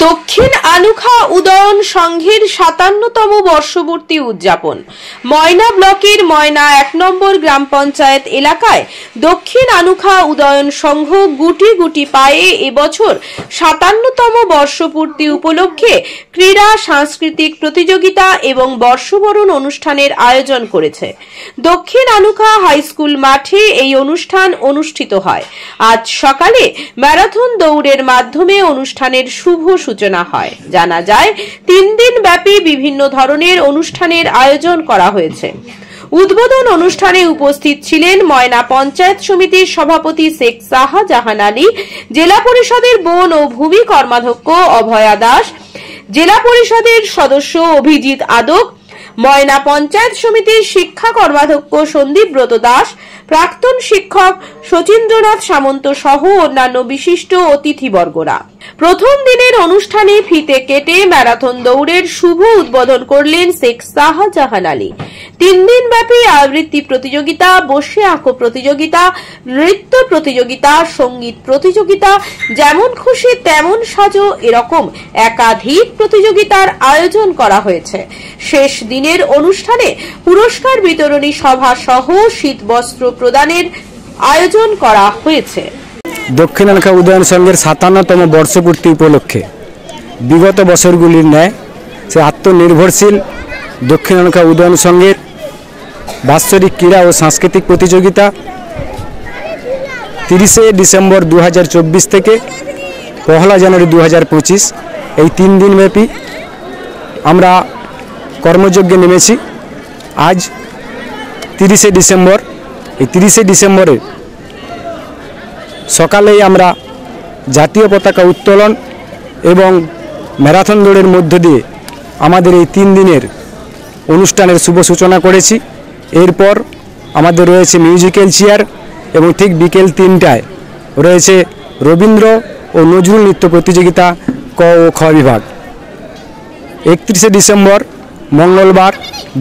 দক্ষিণ আনুখা উদয়ন সংঘের ৫৭তম বর্ষপূর্তি উদযাপন। ময়না ব্লকের ময়না ১ নম্বর গ্রাম পঞ্চায়েত এলাকায় দক্ষিণ আনুখা উদয়ন সংঘ গুটি গুটি পায়ে এবছর ৫৭তম বর্ষপূর্তি উপলক্ষে ক্রীড়া, সাংস্কৃতিক প্রতিযোগিতা এবং বর্ষবরণ অনুষ্ঠানের আয়োজন করেছে। দক্ষিণ আনুখা হাই স্কুল মাঠে এই অনুষ্ঠান অনুষ্ঠিত হয়। আজ সকালে ম্যারাথন দৌড়ের মাধ্যমে অনুষ্ঠানের শুভ সূচনা হয়। জানা যায় ৩ দিন ব্যাপী বিভিন্ন ধরনের অনুষ্ঠানের আয়োজন করা হয়েছে। উদ্বোধন অনুষ্ঠানে উপস্থিত ছিলেন ময়না পঞ্চায়েত সমিতির সভাপতি শেখ শাহজাহান আলী, জেলা পরিষদের বন ও ভূমি কর্মাধ্যক্ষ অভয়া দাস, জেলা পরিষদের সদস্য অভিজিৎ আদক, ময়না পঞ্চায়েত সমিতির শিক্ষা কর্মাধ্যক্ষ সন্দীপ ব্রত দাস, প্রাক্তন শিক্ষক শচীন্দ্রনাথ সামন্ত সহ অন্যান্য বিশিষ্ট অতিথিবর্গরা। প্রথম দিনের অনুষ্ঠানে ফিতে কেটে ম্যারাথন দৌড়ের শুভ উদ্বোধন করলেন শেখ শাহজাহান আলী। ৩ দিন ব্যাপী আবৃত্তি প্রতিযোগিতা, বসে আঁকো প্রতিযোগিতা, নৃত্য প্রতিযোগিতা, সঙ্গীত প্রতিযোগিতা, যেমন খুশি তেমন সাজো এরকম একাধিক প্রতিযোগিতার আয়োজন করা হয়েছে। শেষ দিনের অনুষ্ঠানে পুরস্কার বিতরণী সভা সহ শীত বস্ত্র প্রদানের আয়োজন করা হয়েছে। দক্ষিণ আনুখা উদয়ন সংঘের ৫৭তম বর্ষপূর্তি উপলক্ষে বিগত বছরগুলির ন্যায় সে আত্মনির্ভরশীল দক্ষিণ আনুখা উদয়ন সংঘের বাৎসরিক ক্রীড়া ও সাংস্কৃতিক প্রতিযোগিতা ৩০শে ডিসেম্বর ২০২৪ থেকে ১লা জানুয়ারি ২০২৫ এই ৩ দিন ব্যাপী আমরা কর্মযজ্ঞে নেমেছি। আজ ৩০শে ডিসেম্বর। এই ৩০শে ডিসেম্বরে সকালেই আমরা জাতীয় পতাকা উত্তোলন এবং ম্যারাথন দৌড়ের মধ্য দিয়ে আমাদের এই ৩ দিনের অনুষ্ঠানের শুভ সূচনা করেছি। এরপর আমাদের রয়েছে মিউজিক্যাল চেয়ার এবং ঠিক বিকেল ৩টায় রয়েছে রবীন্দ্র ও নজরুল নৃত্য প্রতিযোগিতা ক ও খ বিভাগ। ৩১শে ডিসেম্বর মঙ্গলবার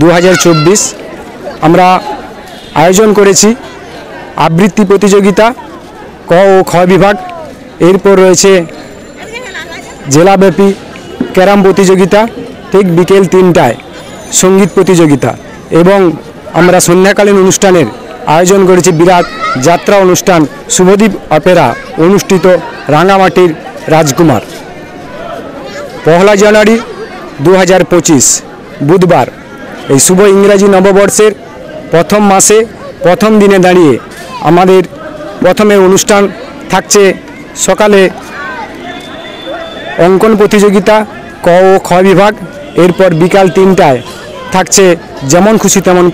২০২৪ আমরা আয়োজন করেছি আবৃত্তি প্রতিযোগিতা ক ও খ বিভাগ। এরপর রয়েছে জেলাব্যাপী ক্যারাম প্রতিযোগিতা ঠিক বিকেল ৩টায়, সঙ্গীত প্রতিযোগিতা এবং আমরা সন্ধ্যাকালীন অনুষ্ঠানের আয়োজন করেছি বিরাট যাত্রা অনুষ্ঠান শুভদীপ অপেরা অনুষ্ঠিত রাঙামাটির রাজকুমার। ১লা জানুয়ারি ২০২৫ বুধবার এই শুভ ইংরাজি নববর্ষের প্রথম মাসে প্রথম দিনে দাঁড়িয়ে আমাদের প্রথমে অনুষ্ঠান থাকছে সকালে অঙ্কন প্রতিযোগিতা ক ও খ বিভাগ। এরপর বিকাল ৩টায় থাকছে যেমন খুশি তেমন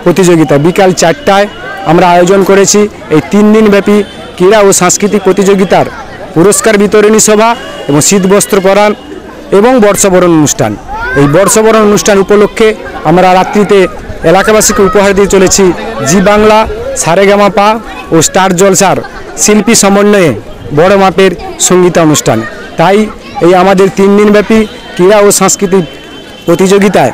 প্রতিযোগিতা। বিকাল ৪টায় আমরা আয়োজন করেছি এই ৩ দিন ব্যাপী ক্রীড়া ও সাংস্কৃতিক প্রতিযোগিতার পুরস্কার বিতরণী সভা এবং শীতবস্ত্র প্রদান এবং বর্ষবরণ অনুষ্ঠান। এই বর্ষবরণ অনুষ্ঠান উপলক্ষে আমরা রাত্রিতে এলাকাবাসীকে উপহার দিয়ে চলেছি জি বাংলা, সারেগামাপা ও স্টার জলসার শিল্পী সমন্বয়ে বড় মাপের সঙ্গীতানুষ্ঠান। তাই এই আমাদের ৩ দিনব্যাপী ক্রীড়া ও সাংস্কৃতিক প্রতিযোগিতায়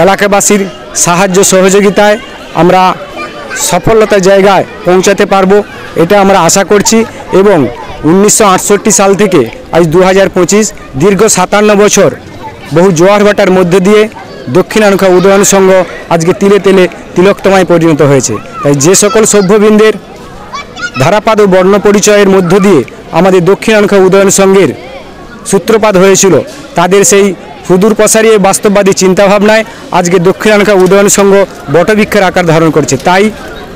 এলাকাবাসীর সাহায্য সহযোগিতায় আমরা সফলতার জায়গায় পৌঁছাতে পারবো এটা আমরা আশা করছি। এবং ১৯৬৮ সাল থেকে আজ ২০২৫ দীর্ঘ ৫৭ বছর বহু জোয়ার ভাটার মধ্যে দিয়ে দক্ষিণ আনুখা উদয়ন সংঘ আজকে তিলে তিলে তিলকতমায় পরিণত হয়েছে। তাই যে সকল সভ্যবৃন্দের ধারাপাত ও বর্ণ পরিচয়ের মধ্য দিয়ে আমাদের দক্ষিণ আনুখা উদয়ন সংঘের সূত্রপাত হয়েছিল, তাদের সেই সুদূর প্রসারী বাস্তববাদী চিন্তাভাবনায় আজকে দক্ষিণ আনুখা উদয়ন সংঘ বটবৃক্ষের আকার ধারণ করছে। তাই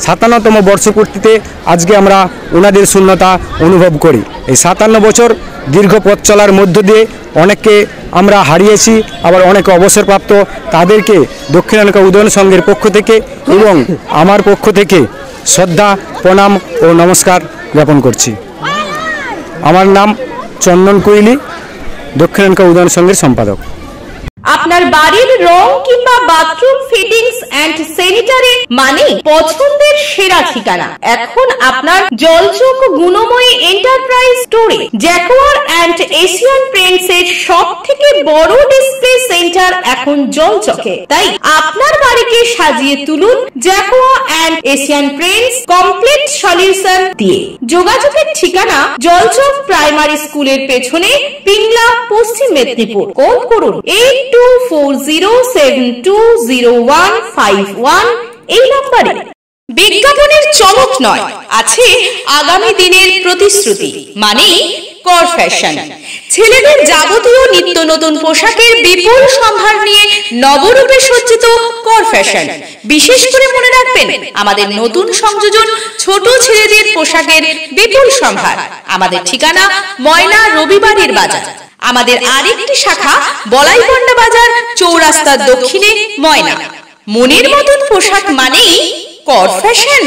৫৭তম বর্ষপূর্তিতে আজকে আমরা ওনাদের শূন্যতা অনুভব করি। এই ৫৭ বছর দীর্ঘ পথ চলার মধ্য দিয়ে অনেককে আমরা হারিয়েছি, আবার অনেকে অবসরপ্রাপ্ত, তাদেরকে দক্ষিণ আনুখা উদয়ন সংঘের পক্ষ থেকে এবং আমার পক্ষ থেকে শ্রদ্ধা, প্রণাম ও নমস্কার জ্ঞাপন করছি। আমার নাম চন্দন কুইলি, দক্ষিণ আনুখা উদয়ন সংঘের সম্পাদক। আপনার বাড়ির রং কিংবা বাথরুম ফিটিংস এন্ড স্যানিটারি মানে পছন্দের সেরা ঠিকানা। এখন আপনার জলচক গুণময়ী এন্টারপ্রাইজ স্টোরে জ্যাকোয়ার এন্ড এশিয়ান পেইন্টস এর সবথেকে বড় ডিসপ্লে সেন্টার এখন জলচকে। তাই আপনার বাড়িকে সাজিয়ে তুলুন জ্যাকোয়া and Asian Paints complete solution দিয়ে। যোগাযোগের ঠিকানা জলচক প্রাইমারি স্কুলের পেছনে, পিংলা, পশ্চিম মেদিনীপুর। কল করুন 8240720151 এই নম্বরে। বিজ্ঞাপনের চমক নয়, আছে আগামী দিনের প্রতিশ্রুতি মানে কর ফ্যাশন। ছেলেদের যাবতীয় নিত্য নতুন পোশাকের বিপুল সম্ভার নিয়ে নবরূপে সজ্জিত কর ফ্যাশন। বিশেষ করে মনে রাখবেন, আমাদের নতুন সংযোজন ছোট ছেলেদের পোশাকের বিপুল সম্ভার। আমাদের ঠিকানা ময়না রবিবারের বাজার। আমাদের আরেকটি শাখা বলাইপন্ডা বাজার, চৌরাস্তার দক্ষিণে, ময়না। মনের মতন পোশাক মানেই কর ফ্যাশন।